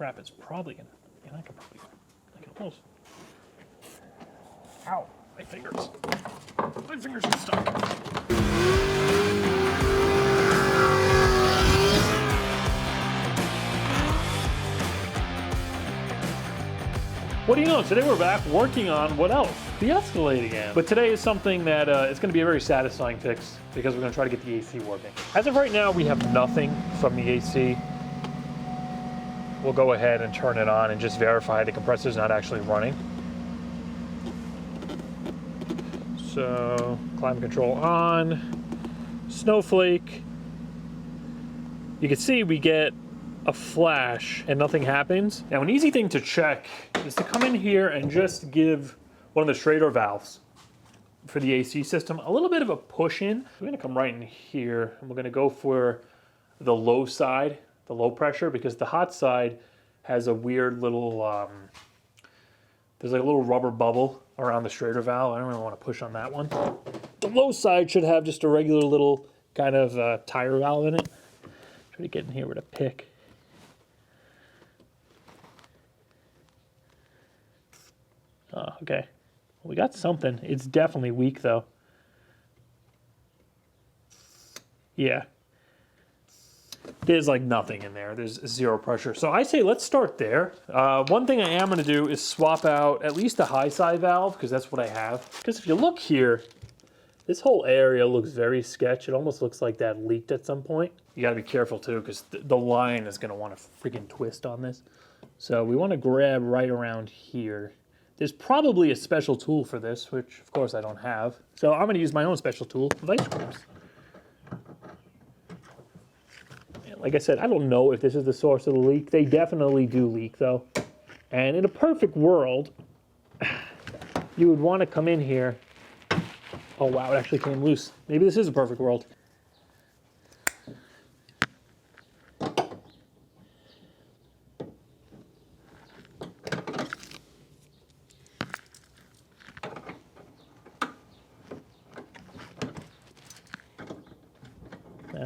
crap, it's probably gonna, I can almost, ow, my fingers are stuck. What do you know, today we're back working on what else? The Escalade again. But today is something that it's gonna be a very satisfying fix because we're gonna try to get the AC working. As of right now, we have nothing from the AC. We'll go ahead and turn it on and just verify the compressor's not actually running. So, climate control on, snowflake. You can see we get a flash and nothing happens. Now, an easy thing to check is to come in here and just give one of the straight door valves for the AC system a little bit of a push in. We're gonna come right in here and we're gonna go for the low side, the low pressure, because the hot side has a weird little, there's like a little rubber bubble around the straight door valve. I don't really wanna push on that one. The low side should have just a regular little kind of tire valve in it. Try to get in here with a pick. Oh, okay, we got something. It's definitely weak though. Yeah. There's like nothing in there. There's zero pressure. So I say let's start there. One thing I am gonna do is swap out at least the high side valve because that's what I have. Because if you look here, this whole area looks very sketch. It almost looks like that leaked at some point. You gotta be careful too because the line is gonna wanna freaking twist on this. So we wanna grab right around here. There's probably a special tool for this, which of course I don't have. So I'm gonna use my own special tool, vice grips. Like I said, I don't know if this is the source of the leak. They definitely do leak though. And in a perfect world, you would wanna come in here. Oh wow, it actually came loose. Maybe this is a perfect world.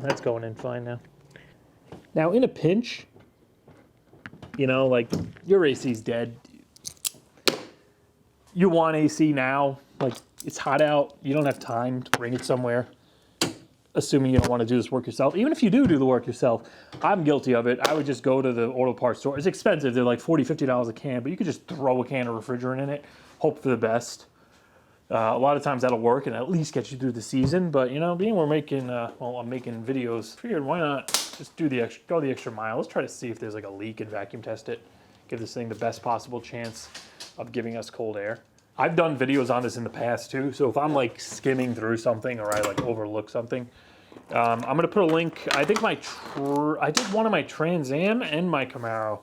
That's going in fine now. Now in a pinch, you know, like your AC's dead. You want AC now, like it's hot out, you don't have time to bring it somewhere, assuming you don't want to do this work yourself. Even if you do the work yourself, I'm guilty of it. I would just go to the auto parts store. It's expensive, they're like $40, $50 a can, but you could just throw a can of refrigerant in it, hope for the best. A lot of times that'll work and at least get you through the season, but you know, being we're making, well, I'm making videos, figured why not just do the extra, go the extra mile. Let's try to see if there's like a leak and vacuum test it. Give this thing the best possible chance of giving us cold air. I've done videos on this in the past too, so if I'm like skimming through something or I like overlook something, I'm gonna put a link. I think I did one of my Trans Am and my Camaro,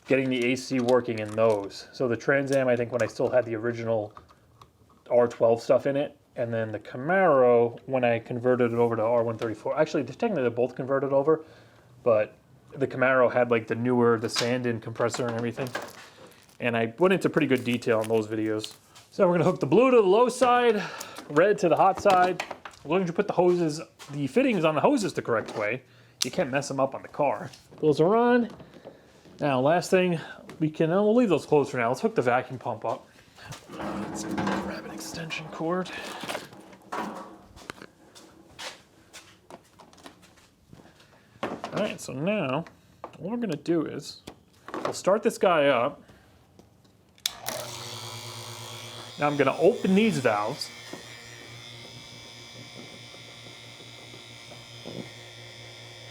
getting the AC working in those. So the Trans Am, I think when I still had the original R12 stuff in it, and then the Camaro when I converted it over to R134. Actually, technically they're both converted over, but the Camaro had like the newer, the sand-in compressor and everything. And I went into pretty good detail on those videos. So we're gonna hook the blue to the low side, red to the hot side. We're going to put the fittings on the hoses the correct way. You can't mess them up on the car. Those are on. Now, last thing, we'll leave those closed for now. Let's hook the vacuum pump up. Let's grab an extension cord. All right, so now, what we're gonna do is, we'll start this guy up. Now I'm gonna open these valves.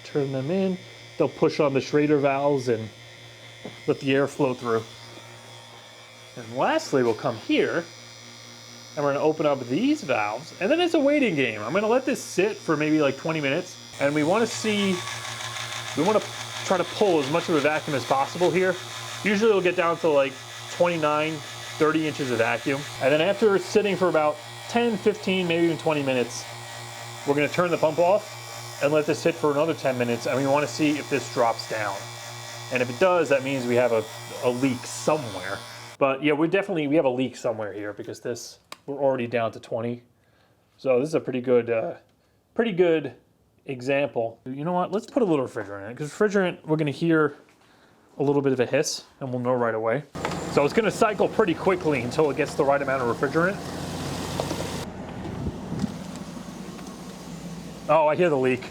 Turn them in. They'll push on the Schrader valves and let the air flow through. And lastly, we'll come here and we're gonna open up these valves, and then it's a waiting game. I'm gonna let this sit for maybe like 20 minutes, and we wanna try to pull as much of a vacuum as possible here. Usually it'll get down to like 29, 30 inches of vacuum. And then after sitting for about 10, 15, maybe even 20 minutes, we're gonna turn the pump off and let this sit for another 10 minutes, and we wanna see if this drops down. And if it does, that means we have a leak somewhere. But yeah, we have a leak somewhere here because we're already down to 20. So this is a pretty good example. You know what, let's put a little refrigerant in it, because refrigerant, we're gonna hear a little bit of a hiss, and we'll know right away. So it's gonna cycle pretty quickly until it gets the right amount of refrigerant. Oh, I hear the leak.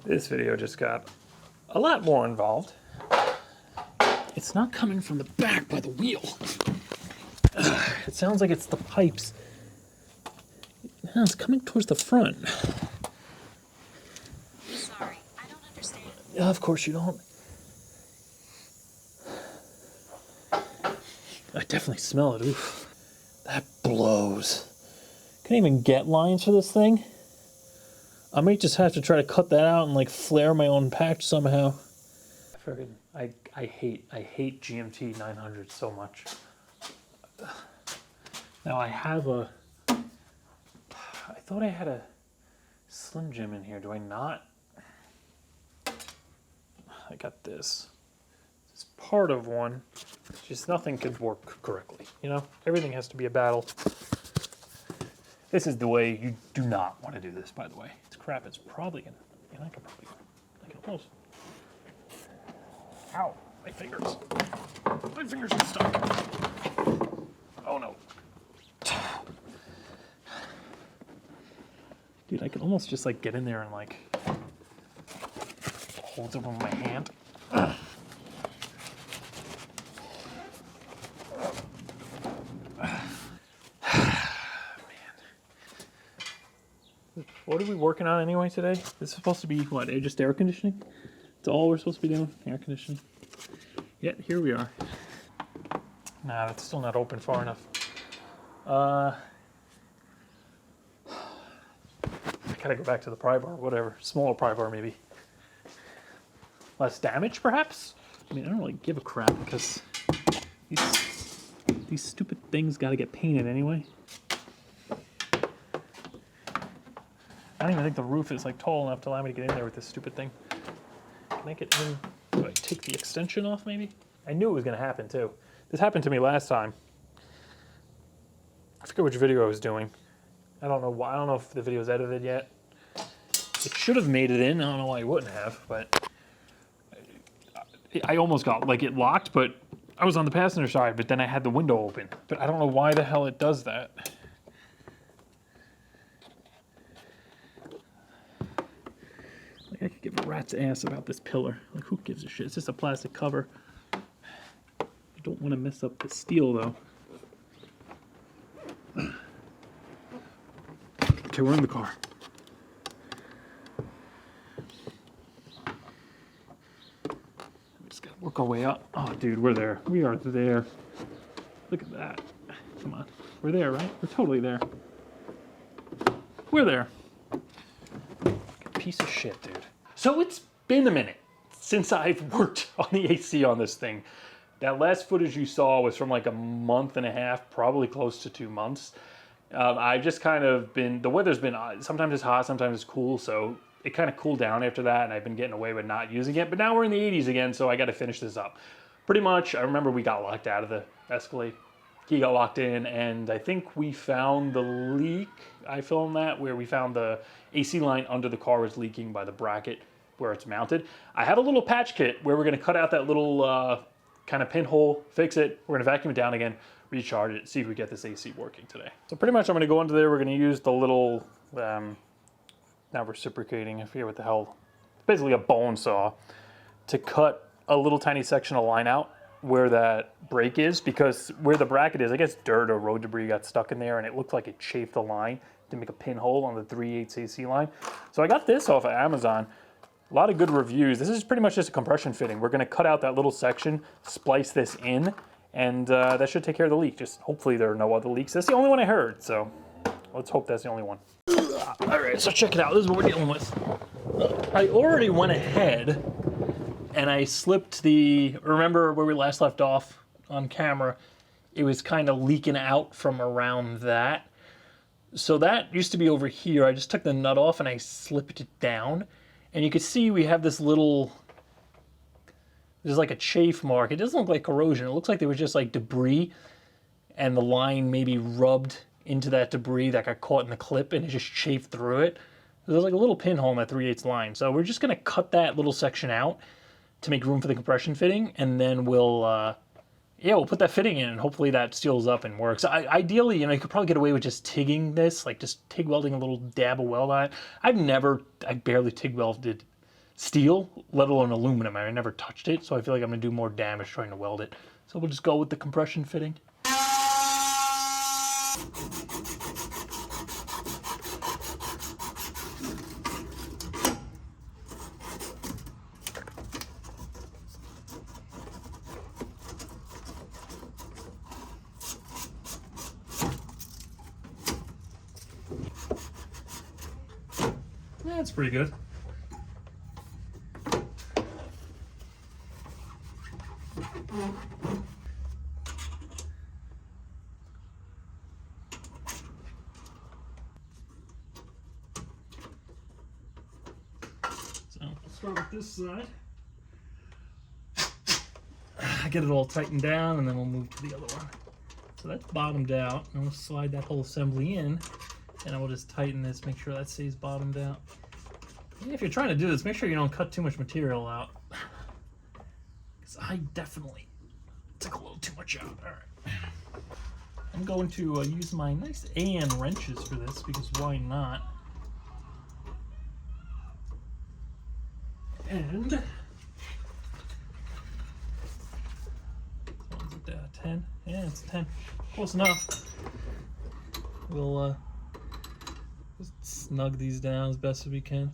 This video just got a lot more involved. It's not coming from the back by the wheel. It sounds like it's the pipes. No, it's coming towards the front. Sorry, I don't understand. Yeah, of course you don't. I definitely smell it. Oof. That blows. Can't even get lines for this thing. I might just have to try to cut that out and like flare my own patch somehow. I hate GMT 900 so much. Now I have a, I thought I had a Slim Jim in here. Do I not? I got this. It's part of one. Just nothing could work correctly. You know, everything has to be a battle. This is the way you do not want to do this, by the way. It's crap. It's probably gonna. And I can almost. Ow! My fingers. My fingers are stuck. Oh no. Dude, I could almost just like get in there and like hold it with my hand. What are we working on anyway today? This is supposed to be, what, just air conditioning? That's all we're supposed to be doing, air conditioning. Yet, here we are. Nah, that's still not open far enough. I gotta go back to the pry bar, whatever. Smaller pry bar, maybe. Less damage, perhaps? I mean, I don't really give a crap, because these stupid things gotta get painted anyway. I don't even think the roof is like tall enough to allow me to get in there with this stupid thing. Can I get in? Do I take the extension off maybe? I knew it was gonna happen too. This happened to me last time. I forget which video I was doing. I don't know why. I don't know if the video's edited yet. It should have made it in. I don't know why it wouldn't have, but I almost got, like, it locked, but I was on the passenger side, but then I had the window open. But I don't know why the hell it does that. I could give a rat's ass about this pillar. Like, who gives a shit? It's just a plastic cover. I don't want to mess up the steel, though. Okay, we're in the car. Just gotta work our way up. Oh, dude, we're there. We are there. Look at that. Come on. We're there, right? We're totally there. We're there. Piece of shit, dude. So it's been a minute since I've worked on the AC on this thing. That last footage you saw was from like a month and a half, probably close to 2 months. I've just kind of been, the weather's been, sometimes it's hot, sometimes it's cool, so it kind of cooled down after that, and I've been getting away with not using it, but now we're in the 80s again, so I got to finish this up. Pretty much, I remember we got locked out of the Escalade. He got locked in, and I think we found the leak. I filmed that, where we found the AC line under the car was leaking by the bracket where it's mounted. I have a little patch kit where we're gonna cut out that little kind of pinhole, fix it, we're gonna vacuum it down again, recharge it, see if we get this AC working today. So pretty much I'm gonna go into there, we're gonna use the little, now reciprocating, I forget what the hell, it's basically a bone saw, to cut a little tiny section of line out where that break is, because where the bracket is, I guess dirt or road debris got stuck in there and it looked like it chafed the line to make a pinhole on the 3/8 AC line. So I got this off of Amazon. A lot of good reviews. This is pretty much just a compression fitting. We're gonna cut out that little section, splice this in, and that should take care of the leak. Just hopefully there are no other leaks. That's the only one I heard, so let's hope that's the only one. All right, so check it out. This is what we're dealing with. I already went ahead and I slipped the, remember where we last left off on camera, it was kind of leaking out from around that. So that used to be over here. I just took the nut off and I slipped it down. And you can see we have this little, there's like a chafe mark. It doesn't look like corrosion. It looks like there was just like debris and the line maybe rubbed into that debris that got caught in the clip and it just chafed through it. There's like a little pinhole in that 3/8 line. So we're just going to cut that little section out to make room for the compression fitting, and then we'll put that fitting in, and hopefully that seals up and works. Ideally, you could probably get away with just TIGging this, like just TIG welding a little dab of weld on it. I barely TIG welded steel, let alone aluminum. I never touched it, so I feel like I'm gonna do more damage trying to weld it. So we'll just go with the compression fitting. That's pretty good. So I'll start with this side. Get it all tightened down, and then we'll move to the other one. So that's bottomed out, and we'll slide that whole assembly in, and I will just tighten this, make sure that stays bottomed out. If you're trying to do this, make sure you don't cut too much material out, because I definitely took a little too much out. All right, I'm going to use my nice AN wrenches for this, because why not? And 10. Yeah, it's 10. Close enough. We'll just snug these down as best as we can.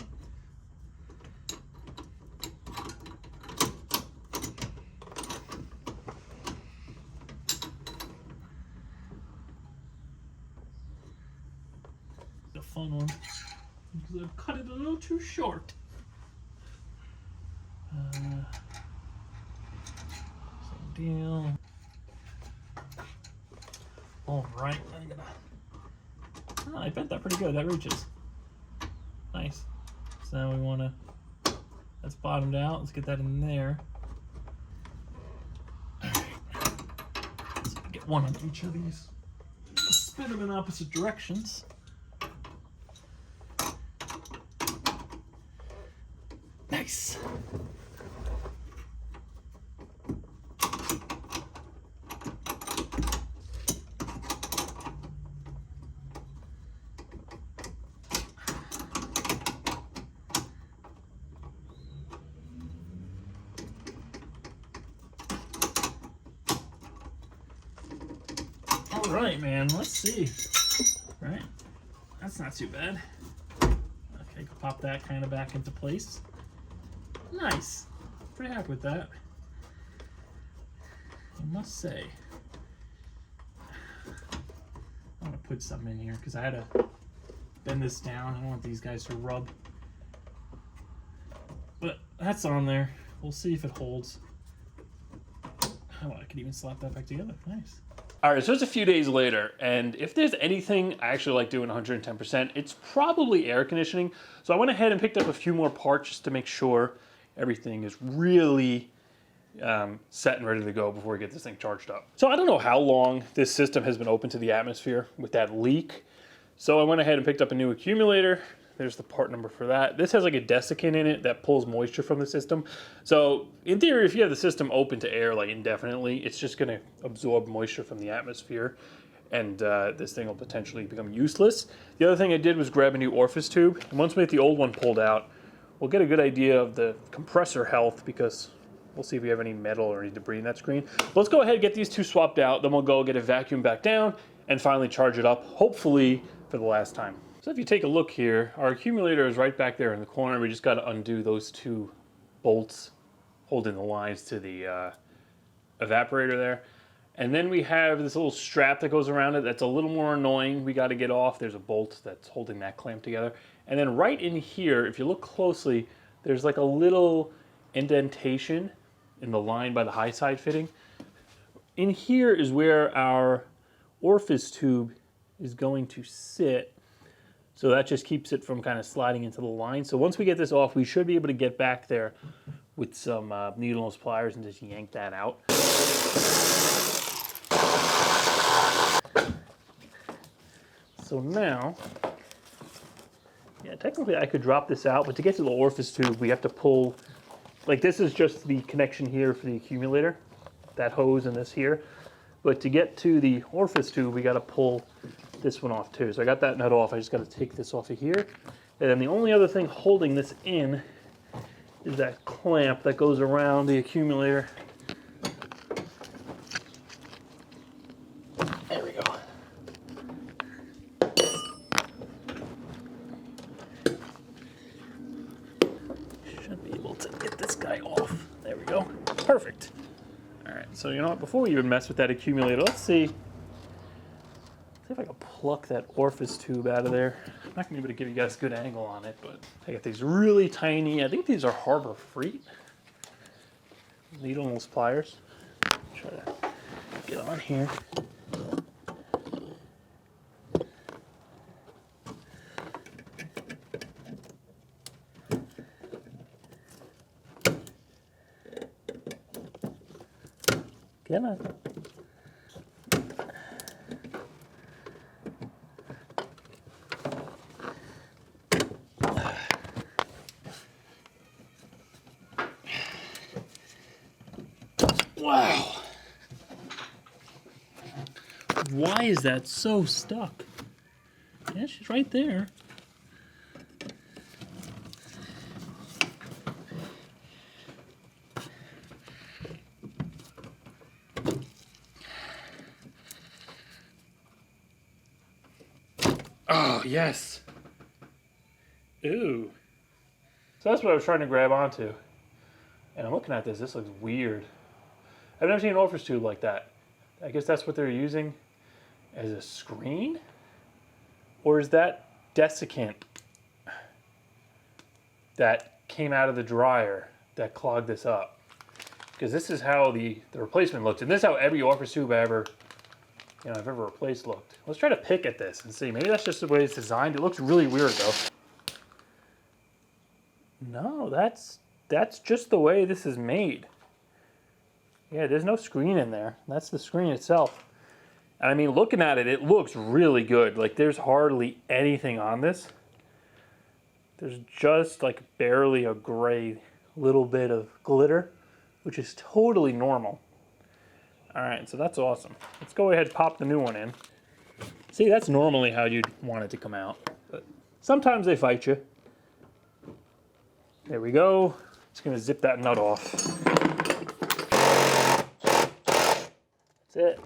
The fun one, because I've cut it a little too short. Same deal. All right, I'm gonna. Oh, I bent that pretty good. That reaches. Nice. So now we want to. That's bottomed out. Let's get that in there. All right. So get one on each of these. Spin them in opposite directions. Nice. All right, man, let's see. All right, that's not too bad. Okay, pop that kind of back into place. Nice. Pretty happy with that, I must say. I'm gonna put something in here because I had to bend this down. I don't want these guys to rub. But that's on there. We'll see if it holds. Oh, I could even slap that back together. Nice. All right, so it's a few days later, and if there's anything I actually like doing 110%, it's probably air conditioning. So I went ahead and picked up a few more parts just to make sure everything is really set and ready to go before we get this thing charged up. So I don't know how long this system has been open to the atmosphere with that leak. So I went ahead and picked up a new accumulator. There's the part number for that. This has like a desiccant in it that pulls moisture from the system. So in theory, if you have the system open to air like indefinitely, it's just gonna absorb moisture from the atmosphere, and this thing will potentially become useless. The other thing I did was grab a new Orfice tube. And once we get the old one pulled out, we'll get a good idea of the compressor health, because we'll see if we have any metal or any debris in that screen. But let's go ahead and get these two swapped out. Then we'll go get a vacuum back down and finally charge it up, hopefully for the last time. So if you take a look here, our accumulator is right back there in the corner. We just got to undo those two bolts holding the lines to the evaporator there. And then we have this little strap that goes around it that's a little more annoying. We got to get off. There's a bolt that's holding that clamp together. And then right in here, if you look closely, there's like a little indentation in the line by the high side fitting. In here is where our Orfice tube is going to sit. So that just keeps it from kind of sliding into the line. So once we get this off, we should be able to get back there with some needle nose pliers and just yank that out. So now, yeah, technically I could drop this out, but to get to the Orifice tube, we have to pull, like this is just the connection here for the accumulator, that hose and this here. But to get to the Orifice tube, we gotta pull this one off too. So I got that nut off, I just gotta take this off of here. And then the only other thing holding this in is that clamp that goes around the accumulator. There we go. Should be able to get this guy off. There we go. Perfect. All right, so you know what, before we even mess with that accumulator, let's see if I can pluck that Orifice tube out of there. I'm not gonna be able to give you guys a good angle on it, but I got these really tiny, I think these are Harbor Freight needle nose pliers. Try to get on here. Get on. Wow. Why is that so stuck? Yeah, she's right there. Oh, yes. Ooh. So that's what I was trying to grab onto. And I'm looking at this. This looks weird. I've never seen an Orfice tube like that. I guess that's what they're using as a screen? Or is that desiccant that came out of the dryer that clogged this up? Because this is how the replacement looked. And this is how every Orfice tube I've ever replaced looked. Let's try to pick at this and see. Maybe that's just the way it's designed. It looks really weird though. No, that's just the way this is made. Yeah, there's no screen in there. That's the screen itself. And I mean, looking at it, it looks really good. Like there's hardly anything on this. There's just like barely a gray little bit of glitter, which is totally normal. All right, so that's awesome. Let's go ahead and pop the new one in. See, that's normally how you'd want it to come out. But sometimes they fight you. There we go. Just gonna zip that nut off. That's it.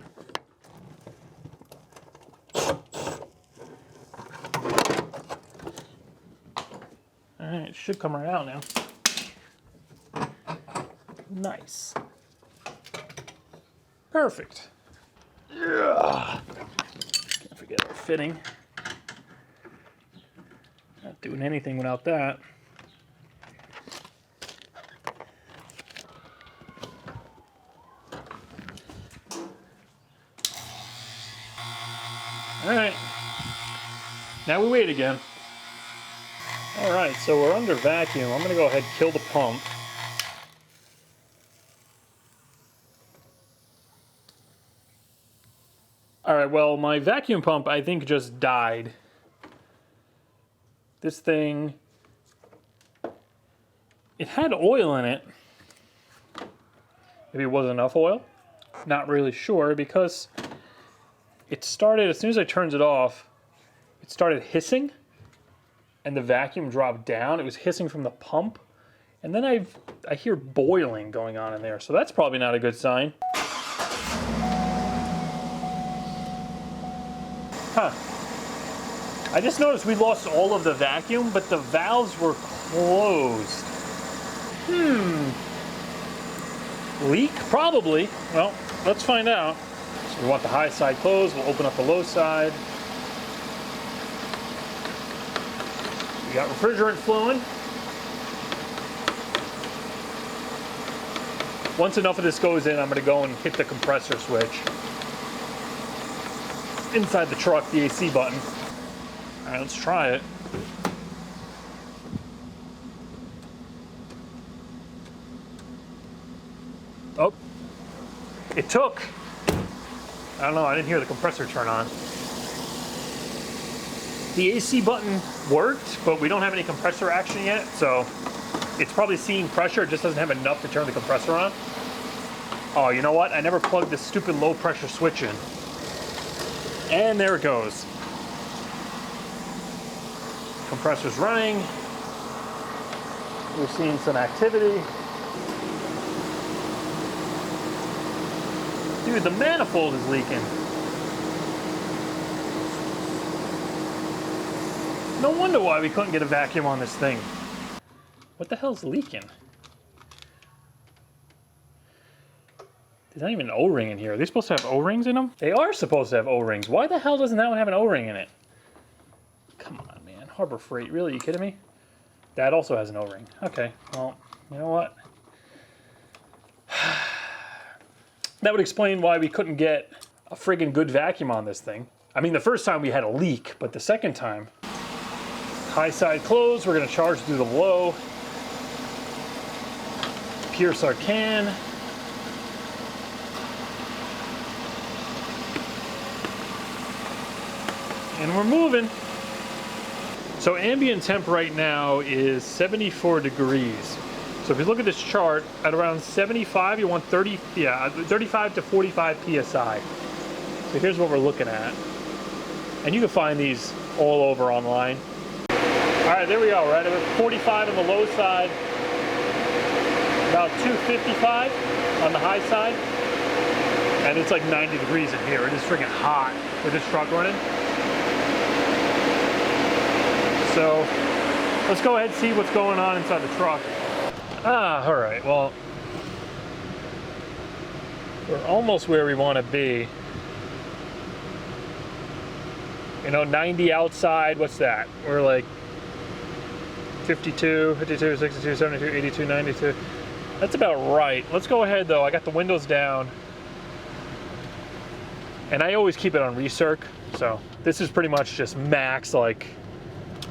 All right, it should come right out now. Nice. Perfect. Yeah. Can't forget our fitting. Not doing anything without that. All right, now we wait again. All right, so we're under vacuum. I'm gonna go ahead and kill the pump. All right, well, my vacuum pump, I think, just died. This thing, it had oil in it. Maybe it wasn't enough oil. Not really sure, because it started, as soon as I turned it off, it started hissing, and the vacuum dropped down. It was hissing from the pump, and then I hear boiling going on in there, so that's probably not a good sign. Huh. I just noticed we lost all of the vacuum, but the valves were closed. Leak? Probably. Well, let's find out. So we want the high side closed. We'll open up the low side. We got refrigerant flowing. Once enough of this goes in, I'm going to go and hit the compressor switch. Inside the truck, the AC button. All right, let's try it. Oh, it took. I don't know, I didn't hear the compressor turn on. The AC button worked, but we don't have any compressor action yet, so it's probably seeing pressure. It just doesn't have enough to turn the compressor on. Oh, you know what? I never plugged this stupid low pressure switch in. And there it goes. Compressor's running. We're seeing some activity. Dude, the manifold is leaking. No wonder why we couldn't get a vacuum on this thing. What the hell's leaking? There's not even an O-ring in here. Are they supposed to have O-rings in them? They are supposed to have O-rings. Why the hell doesn't that one have an O-ring in it? Come on, man. Harbor Freight. Really? Are you kidding me? That also has an O-ring. Okay. Well, you know what? That would explain why we couldn't get a friggin' good vacuum on this thing. I mean, the first time we had a leak, but the second time, high side closed. We're gonna charge through the low. Pierce our can. And we're moving. So ambient temp right now is 74 degrees. So if you look at this chart, at around 75, you want 35 to 45 PSI. So here's what we're looking at. And you can find these all over online. All right, there we go. We're at 45 on the low side, about 255 on the high side. And it's like 90 degrees in here. It is freaking hot with this truck running. So let's go ahead and see what's going on inside the truck. All right, well, we're almost where we want to be. You know, 90 outside, what's that? We're like 52, 52, 62, 72, 82, 92. That's about right. Let's go ahead though. I got the windows down. And I always keep it on recirc. So this is pretty much just max, like,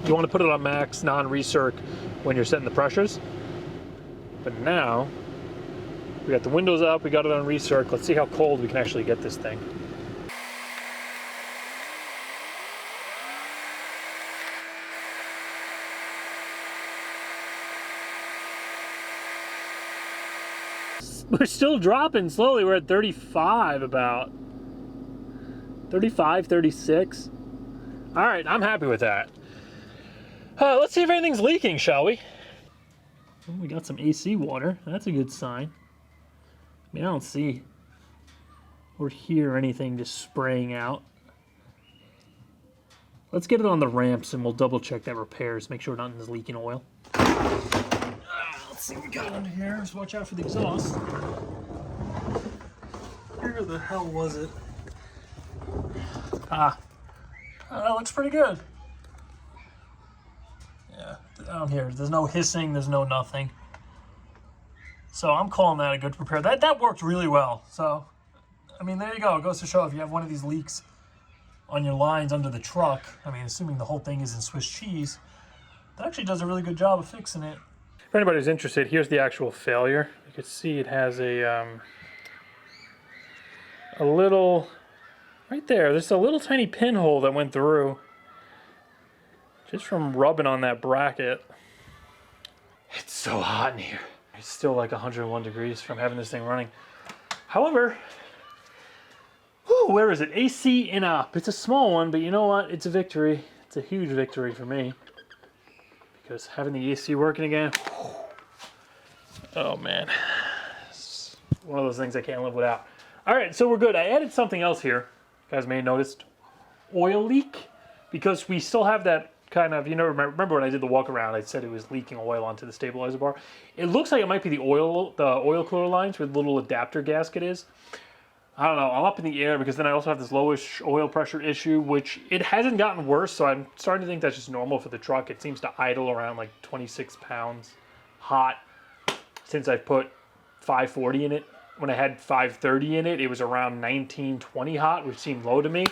you want to put it on max, non-recirc when you're setting the pressures. But now, we got the windows up, we got it on recirc. Let's see how cold we can actually get this thing. We're still dropping slowly. We're at 35 about. 35, 36. All right, I'm happy with that. Let's see if anything's leaking, shall we? Oh, we got some AC water. That's a good sign. I mean, I don't see or hear anything just spraying out. Let's get it on the ramps and we'll double check that repairs, make sure nothing is leaking oil. Let's see what we got under here. Just watch out for the exhaust. Where the hell was it? That looks pretty good. Yeah, down here, there's no hissing, there's no nothing. So I'm calling that a good repair. That worked really well. So, I mean, there you go. It goes to show if you have one of these leaks on your lines under the truck, I mean, assuming the whole thing is in Swiss cheese, that actually does a really good job of fixing it. For anybody who's interested, here's the actual failure. You can see it has a little, right there, there's a little tiny pinhole that went through just from rubbing on that bracket. It's so hot in here. It's still like 101 degrees from having this thing running. However, where is it? AC in up. It's a small one, but you know what? It's a victory. It's a huge victory for me. Because having the AC working again, oh man. It's one of those things I can't live without. All right, so we're good. I added something else here. You guys may have noticed. Oil leak. Because we still have that kind of, you know, remember when I did the walk around, I said it was leaking oil onto the stabilizer bar. It looks like it might be the oil cooler lines where the little adapter gasket is. I don't know, I'm up in the air because then I also have this lowish oil pressure issue, which it hasn't gotten worse, so I'm starting to think that's just normal for the truck. It seems to idle around like 26 pounds hot since I put 540 in it. When I had 530 in it, it was around 19, 20 hot, which seemed low to me.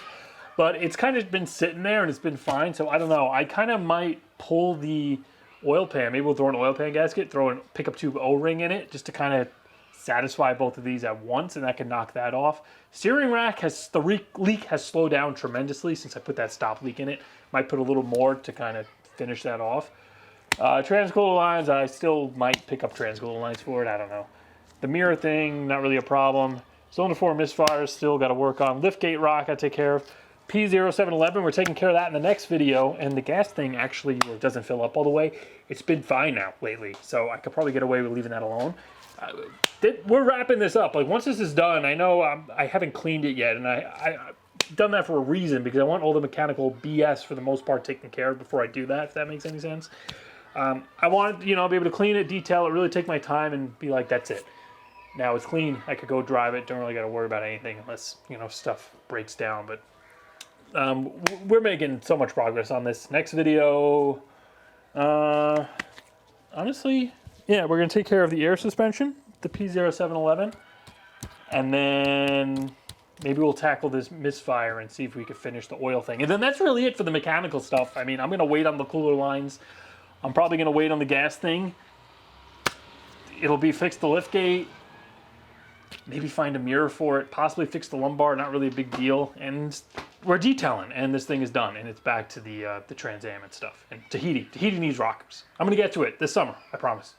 But it's kind of been sitting there and it's been fine, so I don't know. I kind of might pull the oil pan. Maybe we'll throw an oil pan gasket, throw a pickup tube O-ring in it, just to kind of satisfy both of these at once, and that can knock that off. Steering rack has, the leak has slowed down tremendously since I put that stop leak in it. Might put a little more to kind of finish that off. Transcooler lines, I still might pick up transcooler lines for it. I don't know. The mirror thing, not really a problem. Cylinder 4 misfires, still got to work on. Liftgate rock, I take care of. P0711, we're taking care of that in the next video. And the gas thing actually doesn't fill up all the way. It's been fine now lately, so I could probably get away with leaving that alone. We're wrapping this up. Like, once this is done, I know I haven't cleaned it yet, and I've done that for a reason, because I want all the mechanical BS for the most part taken care of before I do that, if that makes any sense. I want to, be able to clean it, detail it, really take my time and be like, that's it. Now it's clean. I could go drive it. Don't really got to worry about anything unless, stuff breaks down. But we're making so much progress on this. Next video, honestly, yeah, we're going to take care of the air suspension, the P0711. And then maybe we'll tackle this misfire and see if we can finish the oil thing. And then that's really it for the mechanical stuff. I mean, I'm going to wait on the cooler lines. I'm probably going to wait on the gas thing. It'll be fix the liftgate. Maybe find a mirror for it. Possibly fix the lumbar. Not really a big deal. And we're detailing. And this thing is done. And it's back to the Trans Am and stuff. And Tahiti. Tahiti needs rockers. I'm going to get to it this summer. I promise.